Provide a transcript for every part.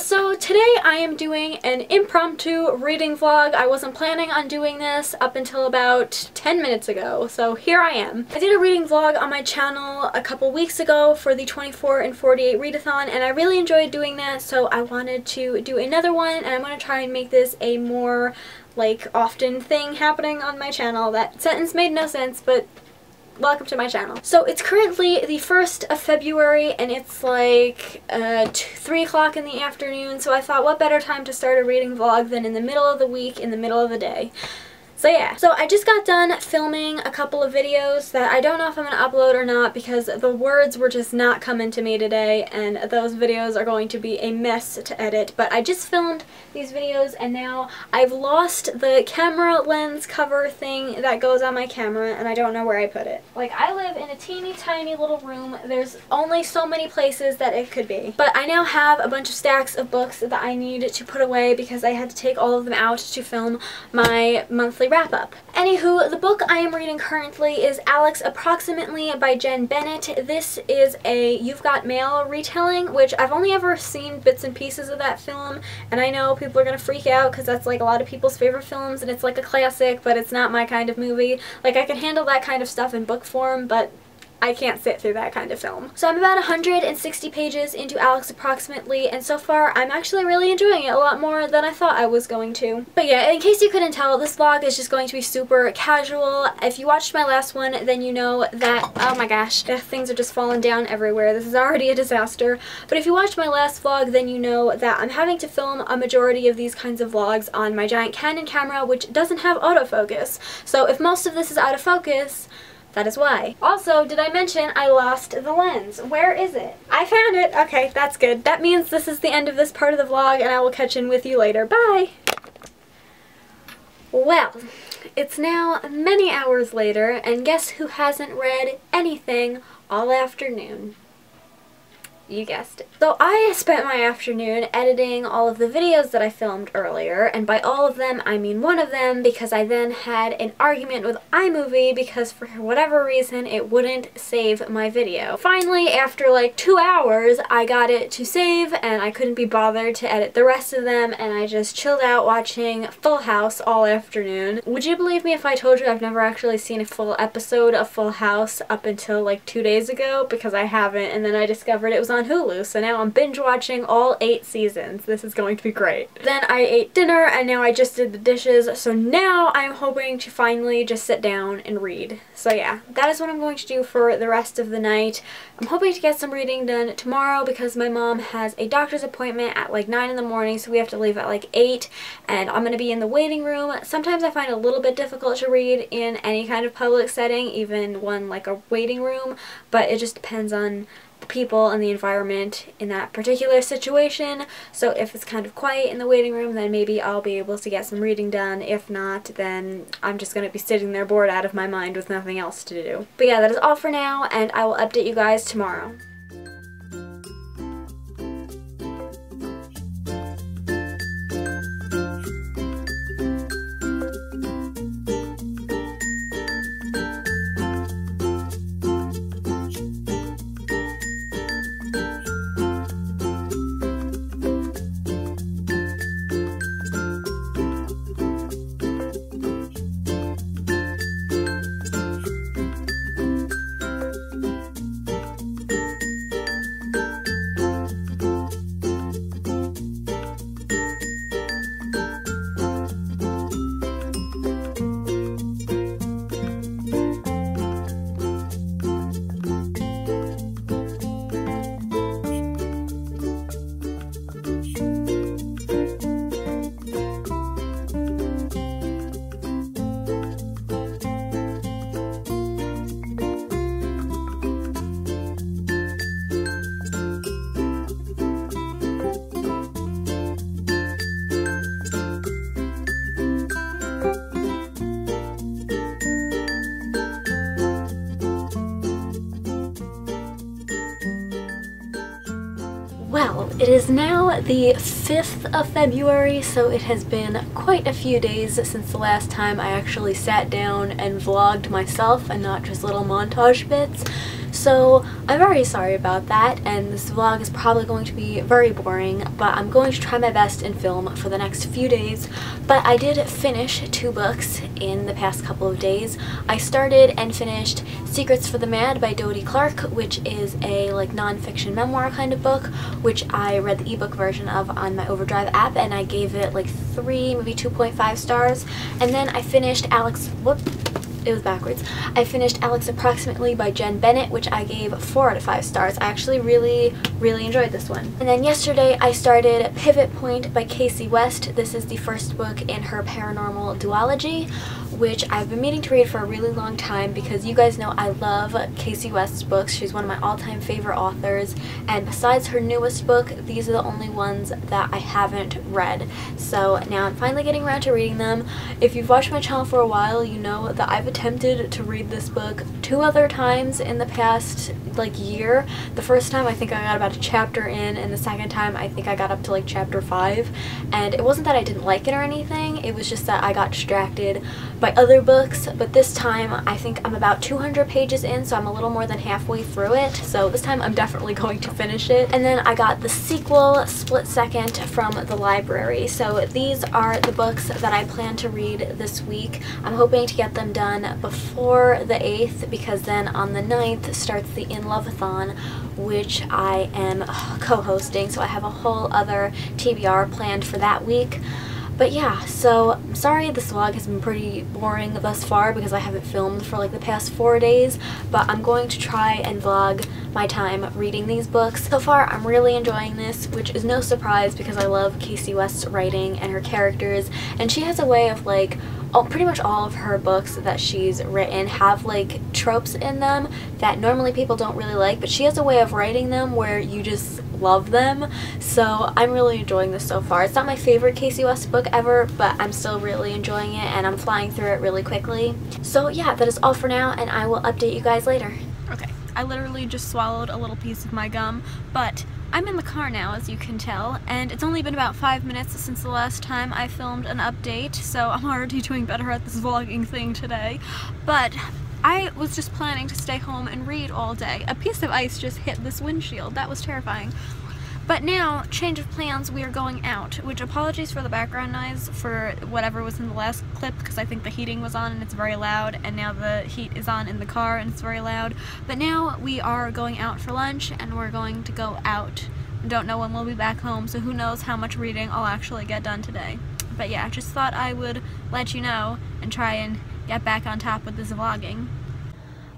so today I am doing an impromptu reading vlog. I wasn't planning on doing this up until about 10 minutes ago, so here I am. I did a reading vlog on my channel a couple weeks ago for the 24 and 48 readathon, and I really enjoyed doing that, so I wanted to do another one, and I'm going to try and make this a more like often thing happening on my channel. That sentence made no sense, but welcome to my channel. So it's currently the 1st of February and it's like 3 o'clock in the afternoon, so I thought what better time to start a reading vlog than in the middle of the week, in the middle of the day. So yeah, so I just got done filming a couple of videos that I don't know if I'm going to upload or not because the words were just not coming to me today, and those videos are going to be a mess to edit. But I just filmed these videos and now I've lost the camera lens cover thing that goes on my camera and I don't know where I put it. Like, I live in a teeny tiny little room. There's only so many places that it could be. But I now have a bunch of stacks of books that I need to put away because I had to take all of them out to film my monthly wrap-up. Anywho, the book I am reading currently is Alex Approximately by Jen Bennett. This is a You've Got Mail retelling, which I've only ever seen bits and pieces of that film, and I know people are gonna freak out because that's like a lot of people's favorite films and it's like a classic, but it's not my kind of movie. Like, I can handle that kind of stuff in book form, but I can't sit through that kind of film. So I'm about 160 pages into Alex Approximately, and so far I'm actually really enjoying it a lot more than I thought I was going to. But yeah, in case you couldn't tell, this vlog is just going to be super casual. If you watched my last one, then you know that, oh my gosh, things are just falling down everywhere. This is already a disaster. But if you watched my last vlog, then you know that I'm having to film a majority of these kinds of vlogs on my giant Canon camera, which doesn't have autofocus. So if most of this is out of focus, that is why. Also, did I mention I lost the lens? Where is it? I found it! Okay, that's good. That means this is the end of this part of the vlog and I will catch in with you later. Bye! Well, it's now many hours later, and guess who hasn't read anything all afternoon? You guessed it. So I spent my afternoon editing all of the videos that I filmed earlier, and by all of them I mean one of them, because I then had an argument with iMovie because for whatever reason it wouldn't save my video. Finally, after like 2 hours, I got it to save and I couldn't be bothered to edit the rest of them, and I just chilled out watching Full House all afternoon. Would you believe me if I told you I've never actually seen a full episode of Full House up until like 2 days ago? Because I haven't, and then I discovered it was on Hulu, so now I'm binge watching all 8 seasons. This is going to be great. Then I ate dinner and now I just did the dishes, so now I'm hoping to finally just sit down and read. So yeah, that is what I'm going to do for the rest of the night. I'm hoping to get some reading done tomorrow because my mom has a doctor's appointment at like 9 in the morning, so we have to leave at like 8, and I'm going to be in the waiting room. Sometimes I find it a little bit difficult to read in any kind of public setting, even one like a waiting room, but it just depends on the people and the environment in that particular situation. So if it's kind of quiet in the waiting room, then maybe I'll be able to get some reading done. If not, then I'm just going to be sitting there bored out of my mind with nothing else to do. But yeah, that is all for now, and I will update you guys tomorrow. Well, it is now the 5th of February, so it has been quite a few days since the last time I actually sat down and vlogged myself and not just little montage bits. So I'm very sorry about that, and this vlog is probably going to be very boring, but I'm going to try my best in film for the next few days. But I did finish 2 books in the past couple of days. I started and finished Secrets for the Mad by Dodie Clark, which is a like non-fiction memoir kind of book, which I read the ebook version of on my Overdrive app, and I gave it like 3, maybe 2.5 stars. And then I finished I finished Alex Approximately by Jen Bennett, which I gave 4 out of 5 stars. I actually really enjoyed this one. And then yesterday I started Pivot Point by Casey West. This is the first book in her paranormal duology, which I've been meaning to read for a really long time because you guys know I love Casey West's books. She's one of my all-time favorite authors, and besides her newest book, these are the only ones that I haven't read. So now I'm finally getting around to reading them. If you've watched my channel for a while, you know that I've attempted to read this book 2 other times in the past like year. The first time I think I got about a chapter in, and the second time I think I got up to like chapter 5. And it wasn't that I didn't like it or anything, it was just that I got distracted by other books. But this time I think I'm about 200 pages in, so I'm a little more than halfway through it. So this time I'm definitely going to finish it. And then I got the sequel, Split Second, from the library. So these are the books that I plan to read this week. I'm hoping to get them done before the 8th, because then on the 9th starts the In Love-a-thon, which I am co-hosting, so I have a whole other TBR planned for that week. But yeah, so I'm sorry this vlog has been pretty boring thus far because I haven't filmed for like the past 4 days, but I'm going to try and vlog my time reading these books. So far I'm really enjoying this, which is no surprise because I love Casey West's writing and her characters, and she has a way of like pretty much all of her books that she's written have like tropes in them that normally people don't really like, but she has a way of writing them where you just love them. So I'm really enjoying this so far. It's not my favorite Casey West book ever, but I'm still really enjoying it, and I'm flying through it really quickly. So yeah, that is all for now, and I will update you guys later. Okay, I literally just swallowed a little piece of my gum, but I'm in the car now, as you can tell, and it's only been about 5 minutes since the last time I filmed an update, so I'm already doing better at this vlogging thing today. But I was just planning to stay home and read all day. A piece of ice just hit this windshield. That was terrifying. But now, change of plans, we are going out, which apologies for the background noise for whatever was in the last clip, because I think the heating was on and it's very loud, and now the heat is on in the car and it's very loud. But now we are going out for lunch, and we're going to go out. Don't know when we'll be back home, so who knows how much reading I'll actually get done today. But yeah, just thought I would let you know and try and get back on top with this vlogging.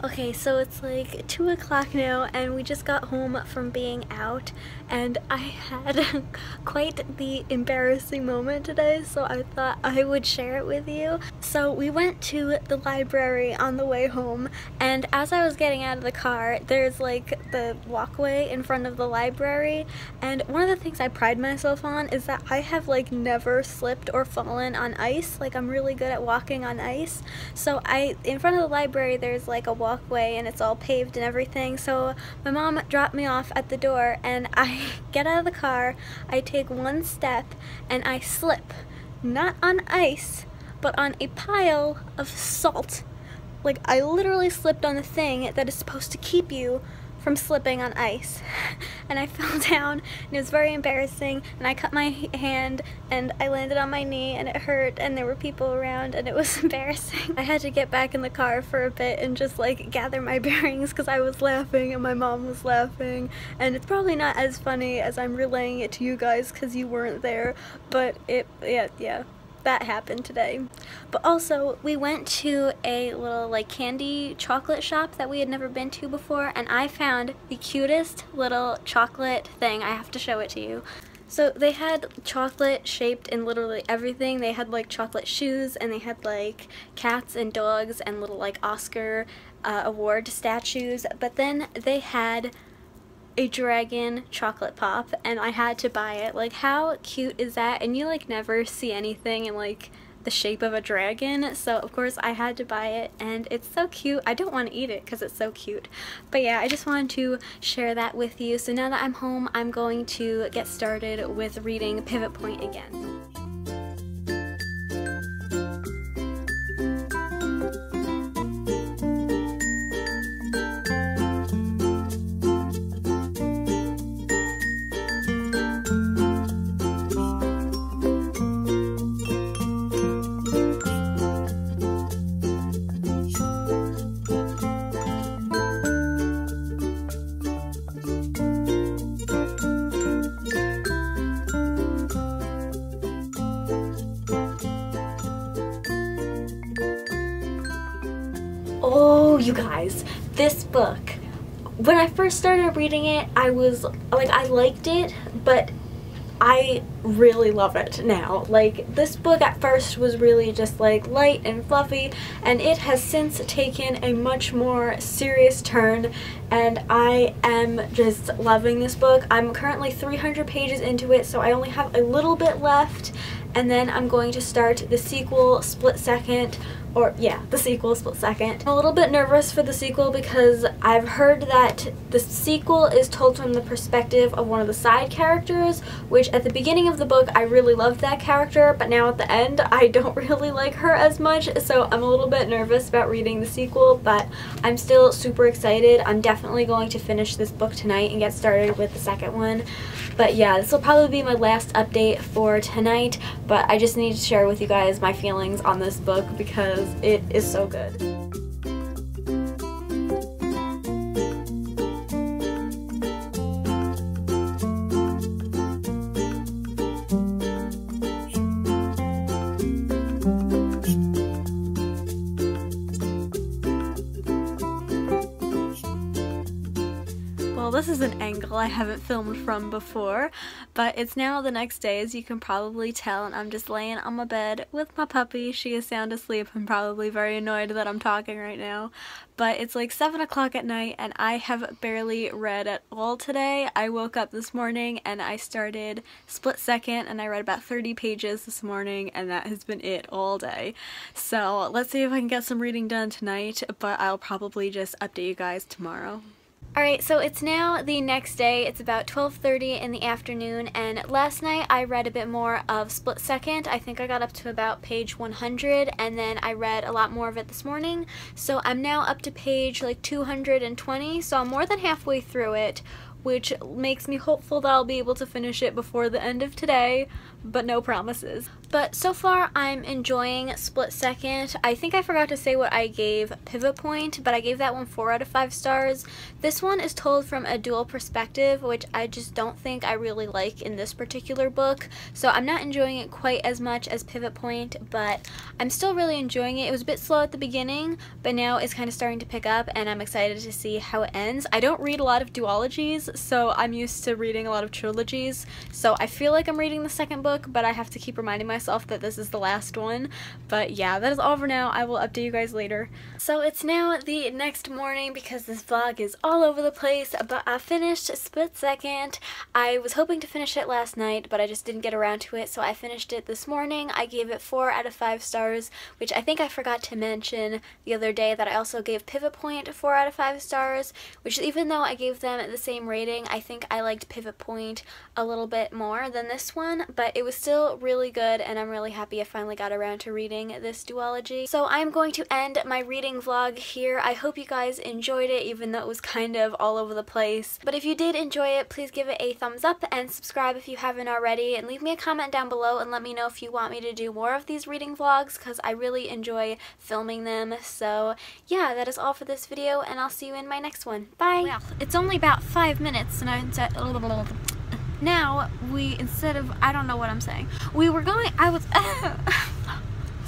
Okay, so it's like 2 o'clock now, and we just got home from being out, and I had quite the embarrassing moment today, so I thought I would share it with you. So we went to the library on the way home, and as I was getting out of the car, there's like the walkway in front of the library, and one of the things I pride myself on is that I have like never slipped or fallen on ice. Like, I'm really good at walking on ice. So in front of the library there's like a walkway, and it's all paved and everything. So my mom dropped me off at the door, and I get out of the car, I take 1 step, and I slip, not on ice, but on a pile of salt. Like, I literally slipped on the thing that is supposed to keep you from slipping on ice. And I fell down, and it was very embarrassing, and I cut my hand, and I landed on my knee, and it hurt, and there were people around, and it was embarrassing. I had to get back in the car for a bit and just like gather my bearings, because I was laughing and my mom was laughing, and it's probably not as funny as I'm relaying it to you guys because you weren't there, but yeah. That happened today. But also, we went to a little like candy chocolate shop that we had never been to before, and I found the cutest little chocolate thing. I have to show it to you. So they had chocolate shaped in literally everything. They had like chocolate shoes, and they had like cats and dogs and little like Oscar award statues, but then they had a dragon chocolate pop, and I had to buy it. Like, how cute is that? And you like never see anything in like the shape of a dragon, so of course I had to buy it, and it's so cute. I don't want to eat it because it's so cute, but yeah, I just wanted to share that with you. So now that I'm home, I'm going to get started with reading Pivot Point again. Oh, you guys, this book, when I first started reading it, I was like, I liked it, but I really love it now. Like, this book at first was really just like light and fluffy, and it has since taken a much more serious turn, and I am just loving this book. I'm currently 300 pages into it, so I only have a little bit left, and then I'm going to start the sequel, Split Second, or yeah, the sequel, Split Second. I'm a little bit nervous for the sequel because I've heard that the sequel is told from the perspective of one of the side characters, which at the beginning of the book I really loved that character, but now at the end I don't really like her as much, so I'm a little bit nervous about reading the sequel, but I'm still super excited. I'm definitely going to finish this book tonight and get started with the second one. But yeah, this will probably be my last update for tonight, but I just need to share with you guys my feelings on this book because it is so good. Well, this is an angle I haven't filmed from before, but it's now the next day, as you can probably tell, and I'm just laying on my bed with my puppy. She is sound asleep and probably very annoyed that I'm talking right now, but it's like 7 o'clock at night and I have barely read at all today. I woke up this morning and I started Split Second and I read about 30 pages this morning, and that has been it all day. So let's see if I can get some reading done tonight, but I'll probably just update you guys tomorrow. Alright, so it's now the next day. It's about 12:30 in the afternoon, and last night I read a bit more of Split Second. I think I got up to about page 100, and then I read a lot more of it this morning. So I'm now up to page like 220, so I'm more than halfway through it, which makes me hopeful that I'll be able to finish it before the end of today, but no promises. But so far I'm enjoying Split Second. I think I forgot to say what I gave Pivot Point, but I gave that one 4 out of 5 stars. This one is told from a dual perspective, which I just don't think I really like in this particular book, so I'm not enjoying it quite as much as Pivot Point, but I'm still really enjoying it. It was a bit slow at the beginning, but now it's kind of starting to pick up, and I'm excited to see how it ends. I don't read a lot of duologies, so I'm used to reading a lot of trilogies, so I feel like I'm reading the second book, but I have to keep reminding myself that this is the last one. But yeah, that is all for now. I will update you guys later. So it's now the next morning because this vlog is all over the place, but I finished Split Second. I was hoping to finish it last night, but I just didn't get around to it, so I finished it this morning. I gave it 4 out of 5 stars, which I think I forgot to mention the other day that I also gave Pivot Point 4 out of 5 stars, which even though I gave them the same rating, I think I liked Pivot Point a little bit more than this one, but it was still really good, and I'm really happy I finally got around to reading this duology. So I'm going to end my reading vlog here. I hope you guys enjoyed it, even though it was kind of all over the place. But if you did enjoy it, please give it a thumbs up and subscribe if you haven't already, and leave me a comment down below and let me know if you want me to do more of these reading vlogs, because I really enjoy filming them. So yeah, that is all for this video, and I'll see you in my next one. Bye! Well, it's only about 5 minutes, and now, instead of, I don't know what I'm saying. We were going,